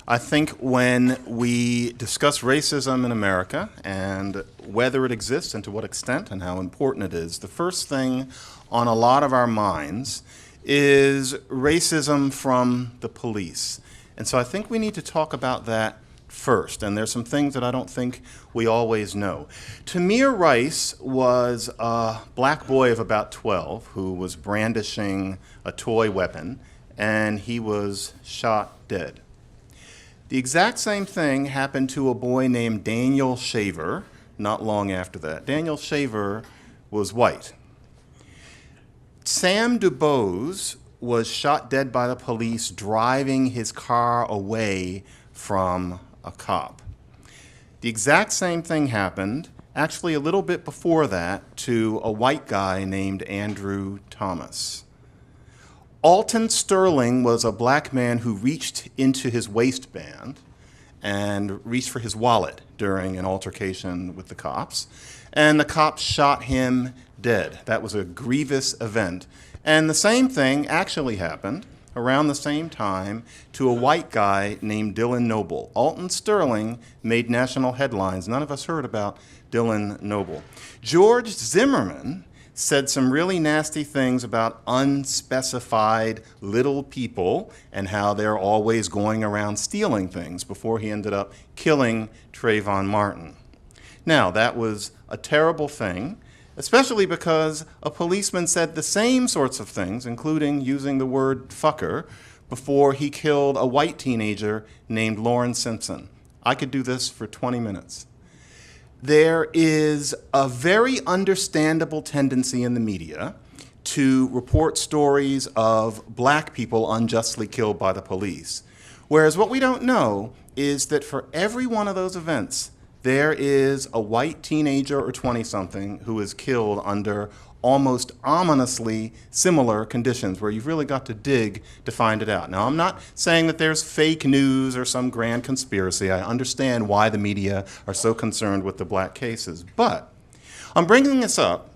I think when we discuss racism in America and whether it exists and to what extent and how important it is, the first thing on a lot of our minds is racism from the police. And so I think we need to talk about that first. And there's some things that I don't think we always know. Tamir Rice was a black boy of about 12 who was brandishing a toy weapon, and he was shot dead. The exact same thing happened to a boy named Daniel Shaver not long after that. Daniel Shaver was white. Sam DuBose was shot dead by the police driving his car away from a cop. The exact same thing happened, actually a little bit before that, to a white guy named Andrew Thomas. Alton Sterling was a black man who reached into his waistband and reached for his wallet during an altercation with the cops, and the cops shot him dead. That was a grievous event. And the same thing actually happened around the same time to a white guy named Dylan Noble. Alton Sterling made national headlines. None of us heard about Dylan Noble. George Zimmerman said some really nasty things about unspecified little people and how they're always going around stealing things before he ended up killing Trayvon Martin. Now, that was a terrible thing, especially because a policeman said the same sorts of things, including using the word fucker, before he killed a white teenager named Lauren Simpson. I could do this for 20 minutes. There is a very understandable tendency in the media to report stories of black people unjustly killed by the police, whereas what we don't know is that for every one of those events, there is a white teenager or 20-something who is killed under almost ominously similar conditions where you've really got to dig to find it out. Now, I'm not saying that there's fake news or some grand conspiracy. I understand why the media are so concerned with the black cases. But I'm bringing this up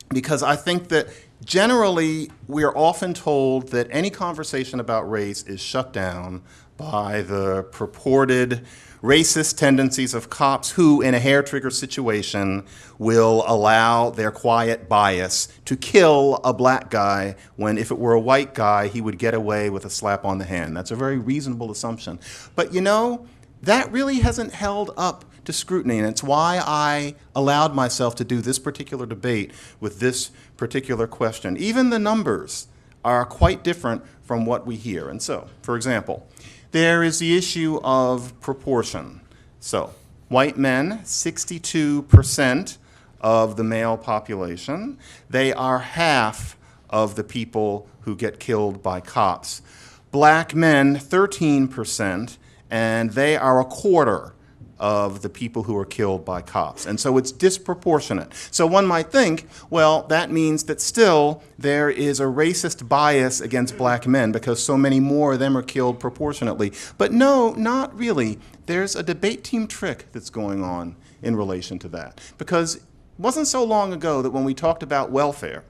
because I think that generally we are often told that any conversation about race is shut down by the purported racist tendencies of cops who, in a hair-trigger situation, will allow their quiet bias to kill a black guy when, if it were a white guy, he would get away with a slap on the hand. That's a very reasonable assumption. But you know, that really hasn't held up to scrutiny, and it's why I allowed myself to do this particular debate with this particular question. Even the numbers are quite different from what we hear. And so, for example, there is the issue of proportion. So, white men, 62% of the male population. They are half of the people who get killed by cops. Black men, 13%, and they are a quarter of the people who are killed by cops. And so it's disproportionate. So one might think, well, that means that still there is a racist bias against black men because so many more of them are killed proportionately. But no, not really. There's a debate team trick that's going on in relation to that. Because it wasn't so long ago that when we talked about welfare,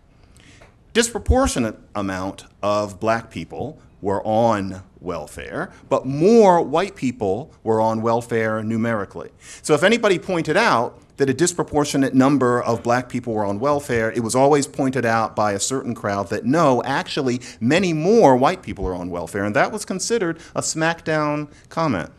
disproportionate amount of black people were on welfare, but more white people were on welfare numerically. So if anybody pointed out that a disproportionate number of black people were on welfare, it was always pointed out by a certain crowd that no, actually, many more white people are on welfare, and that was considered a smackdown comment.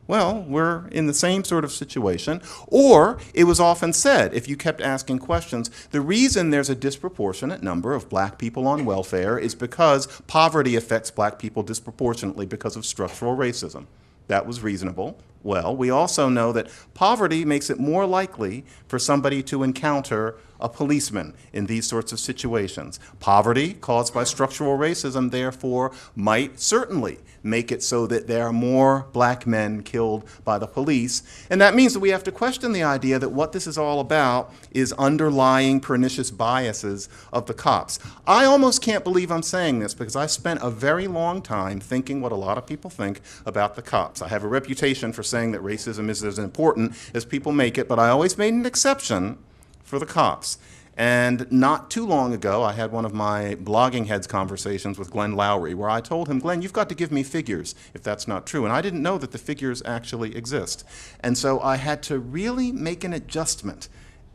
Well, we're in the same sort of situation. Or it was often said, if you kept asking questions, the reason there's a disproportionate number of black people on welfare is because poverty affects black people disproportionately because of structural racism. That was reasonable. Well, we also know that poverty makes it more likely for somebody to encounter a policeman in these sorts of situations. Poverty caused by structural racism, therefore, might certainly make it so that there are more black men killed by the police. And that means that we have to question the idea that what this is all about is underlying pernicious biases of the cops. I almost can't believe I'm saying this because I spent a very long time thinking what a lot of people think about the cops. I have a reputation for saying that racism is as important as people make it, but I always made an exception for the cops. And not too long ago, I had one of my blogging heads conversations with Glenn Lowry, where I told him, Glenn, you've got to give me figures if that's not true. And I didn't know that the figures actually exist. And so I had to really make an adjustment,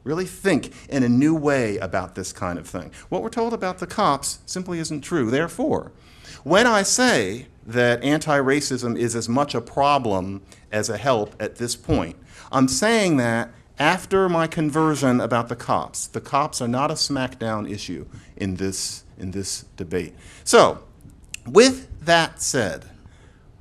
really think in a new way about this kind of thing. What we're told about the cops simply isn't true. Therefore, when I say that anti-racism is as much a problem as a help at this point, I'm saying that after my conversion about the cops are not a smackdown issue in this debate. So, with that said,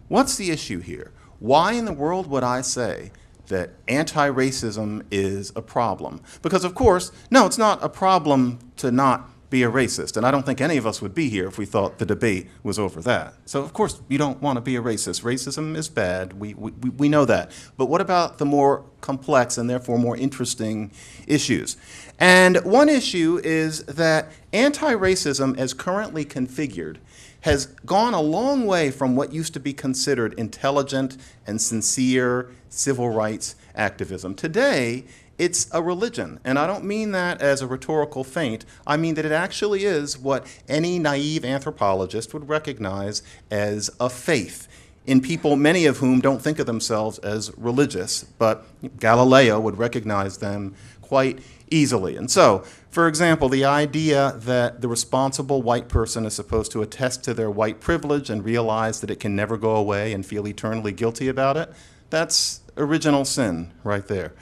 what's the issue here? Why in the world would I say that anti-racism is a problem? Because of course, no, it's not a problem to not be a racist, and I don't think any of us would be here if we thought the debate was over that. So of course you don't want to be a racist. Racism is bad, we know that. But what about the more complex and therefore more interesting issues? And one issue is that anti-racism as currently configured has gone a long way from what used to be considered intelligent and sincere civil rights activism. Today, it's a religion, and I don't mean that as a rhetorical feint. I mean that it actually is what any naive anthropologist would recognize as a faith in people, many of whom don't think of themselves as religious, but Galileo would recognize them quite easily. And so, for example, the idea that the responsible white person is supposed to attest to their white privilege and realize that it can never go away and feel eternally guilty about it, that's original sin right there.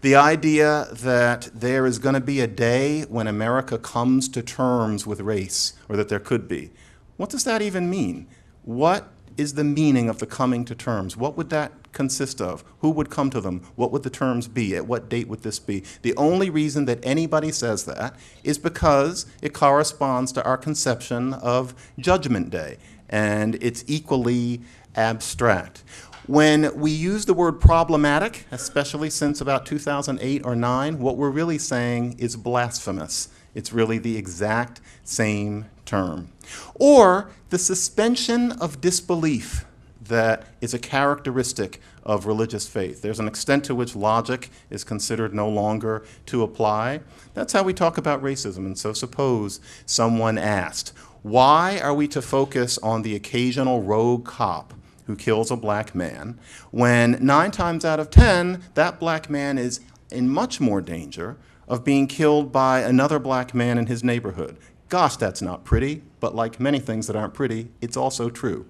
The idea that there is going to be a day when America comes to terms with race, or that there could be. What does that even mean? What is the meaning of the coming to terms? What would that consist of? Who would come to them? What would the terms be? At what date would this be? The only reason that anybody says that is because it corresponds to our conception of Judgment Day, and it's equally abstract. When we use the word problematic, especially since about 2008 or 9, what we're really saying is blasphemous. It's really the exact same term. Or the suspension of disbelief that is a characteristic of religious faith. There's an extent to which logic is considered no longer to apply. That's how we talk about racism. And so suppose someone asked, why are we to focus on the occasional rogue cop who kills a black man, when 9 times out of 10, that black man is in much more danger of being killed by another black man in his neighborhood? Gosh, that's not pretty, but like many things that aren't pretty, it's also true.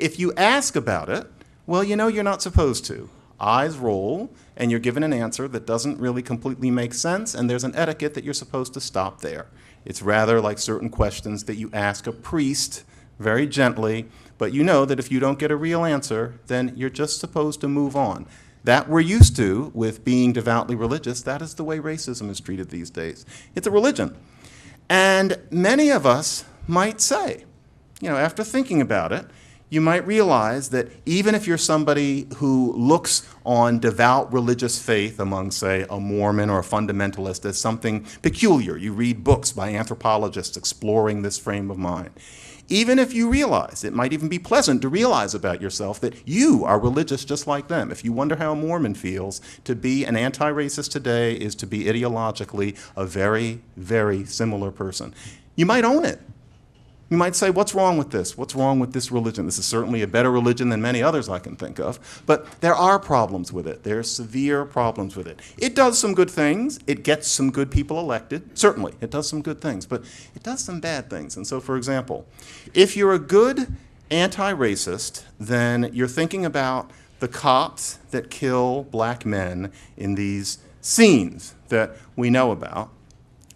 If you ask about it, well, you know you're not supposed to. Eyes roll, and you're given an answer that doesn't really completely make sense, and there's an etiquette that you're supposed to stop there. It's rather like certain questions that you ask a priest very gently, but you know that if you don't get a real answer, then you're just supposed to move on. That we're used to with being devoutly religious. That is the way racism is treated these days. It's a religion. And many of us might say, you know, after thinking about it, you might realize that even if you're somebody who looks on devout religious faith among, say, a Mormon or a fundamentalist as something peculiar, you read books by anthropologists exploring this frame of mind, even if you realize, it might even be pleasant to realize about yourself that you are religious just like them. If you wonder how a Mormon feels, to be an anti-racist today is to be ideologically a very, very similar person. You might own it. You might say, what's wrong with this? What's wrong with this religion? This is certainly a better religion than many others I can think of. But there are problems with it. There are severe problems with it. It does some good things. It gets some good people elected. Certainly, it does some good things. But it does some bad things. And so, for example, if you're a good anti-racist, then you're thinking about the cops that kill black men in these scenes that we know about.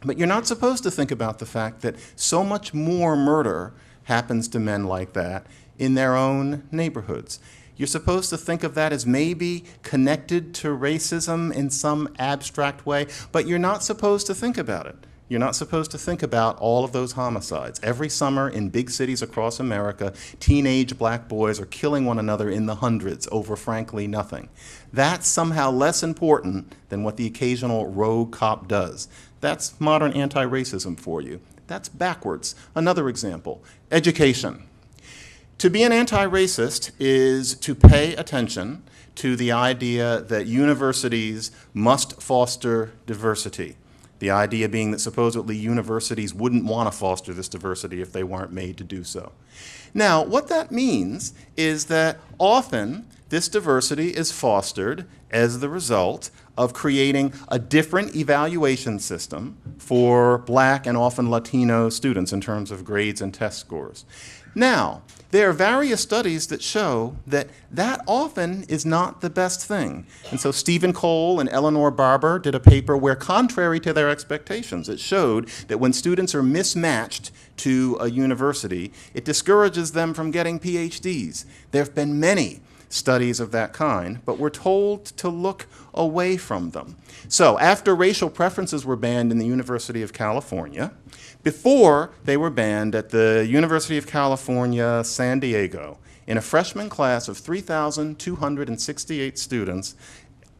But you're not supposed to think about the fact that so much more murder happens to men like that in their own neighborhoods. You're supposed to think of that as maybe connected to racism in some abstract way, but you're not supposed to think about it. You're not supposed to think about all of those homicides. Every summer in big cities across America, teenage black boys are killing one another in the hundreds over, frankly, nothing. That's somehow less important than what the occasional rogue cop does. That's modern anti-racism for you. That's backwards. Another example, education. To be an anti-racist is to pay attention to the idea that universities must foster diversity. The idea being that supposedly universities wouldn't want to foster this diversity if they weren't made to do so. Now, what that means is that often this diversity is fostered as the result of creating a different evaluation system for Black and often Latino students in terms of grades and test scores. Now, there are various studies that show that that often is not the best thing. And so Stephen Cole and Eleanor Barber did a paper where, contrary to their expectations, it showed that when students are mismatched to a university, it discourages them from getting PhDs. There have been many studies of that kind, but we're told to look away from them. So after racial preferences were banned in the University of California, before they were banned at the University of California, San Diego, in a freshman class of 3,268 students,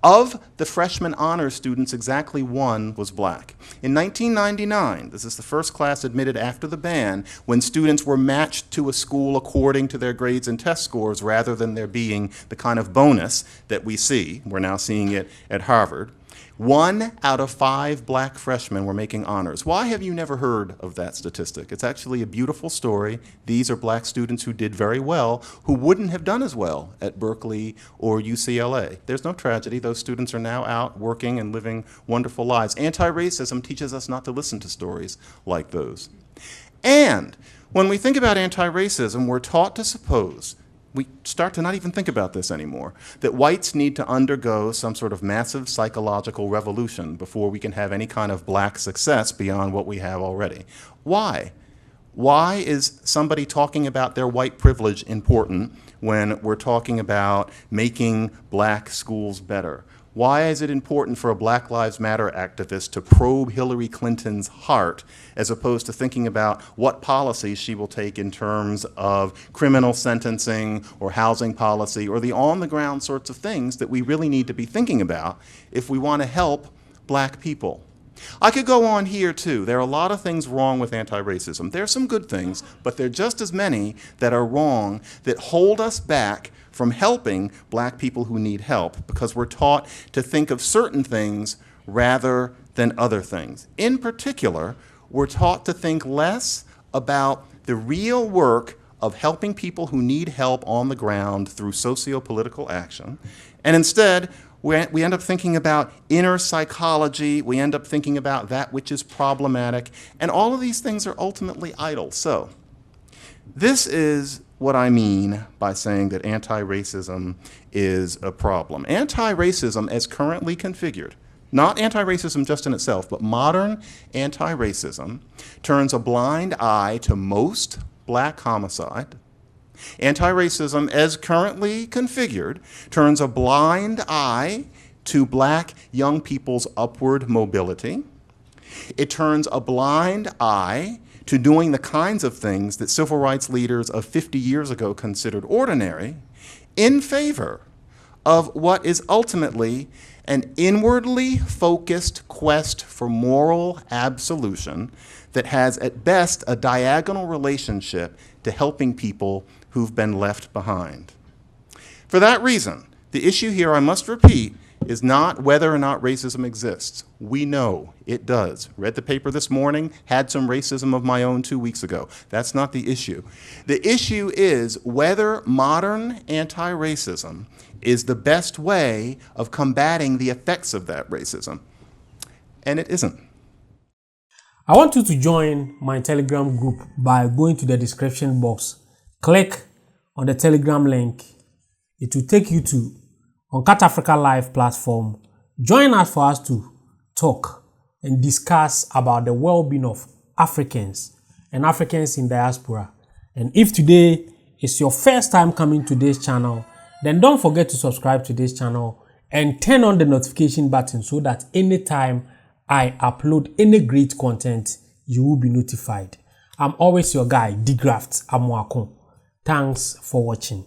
of the freshman honors students, exactly one was Black. In 1999, this is the first class admitted after the ban, when students were matched to a school according to their grades and test scores rather than there being the kind of bonus that we see. We're now seeing it at Harvard. 1 out of 5 Black freshmen were making honors. Why have you never heard of that statistic? It's actually a beautiful story. These are Black students who did very well, who wouldn't have done as well at Berkeley or UCLA. There's no tragedy. Those students are now out working and living wonderful lives. Anti-racism teaches us not to listen to stories like those. And when we think about anti-racism, we're taught to suppose, we start to not even think about this anymore, that whites need to undergo some sort of massive psychological revolution before we can have any kind of Black success beyond what we have already. Why? Why is somebody talking about their white privilege important when we're talking about making Black schools better? Why is it important for a Black Lives Matter activist to probe Hillary Clinton's heart as opposed to thinking about what policies she will take in terms of criminal sentencing or housing policy or the on-the-ground sorts of things that we really need to be thinking about if we want to help Black people? I could go on here too. There are a lot of things wrong with anti-racism. There are some good things, but there are just as many that are wrong that hold us back from helping Black people who need help, because we're taught to think of certain things rather than other things. In particular, we're taught to think less about the real work of helping people who need help on the ground through socio-political action, and instead we end up thinking about inner psychology, we end up thinking about that which is problematic, and all of these things are ultimately idle. So this is what I mean by saying that anti-racism is a problem. Anti-racism as currently configured, not anti-racism just in itself, but modern anti-racism, turns a blind eye to most Black homicide. Anti-racism as currently configured turns a blind eye to Black young people's upward mobility. It turns a blind eye to doing the kinds of things that civil rights leaders of 50 years ago considered ordinary, in favor of what is ultimately an inwardly focused quest for moral absolution that has at best a diagonal relationship to helping people who've been left behind. For that reason, the issue here, I must repeat, is not whether or not racism exists. We know it does. Read the paper this morning, had some racism of my own 2 weeks ago. That's not the issue. The issue is whether modern anti-racism is the best way of combating the effects of that racism. And it isn't. I want you to join my Telegram group by going to the description box. Click on the Telegram link. It will take you to Uncut Africa Live platform. Join us for us to talk and discuss about the well-being of Africans and Africans in diaspora. And if today is your first time coming to this channel, then don't forget to subscribe to this channel and turn on the notification button so that anytime I upload any great content, you will be notified. I'm always your guy, De-Graft Amoako. Thanks for watching.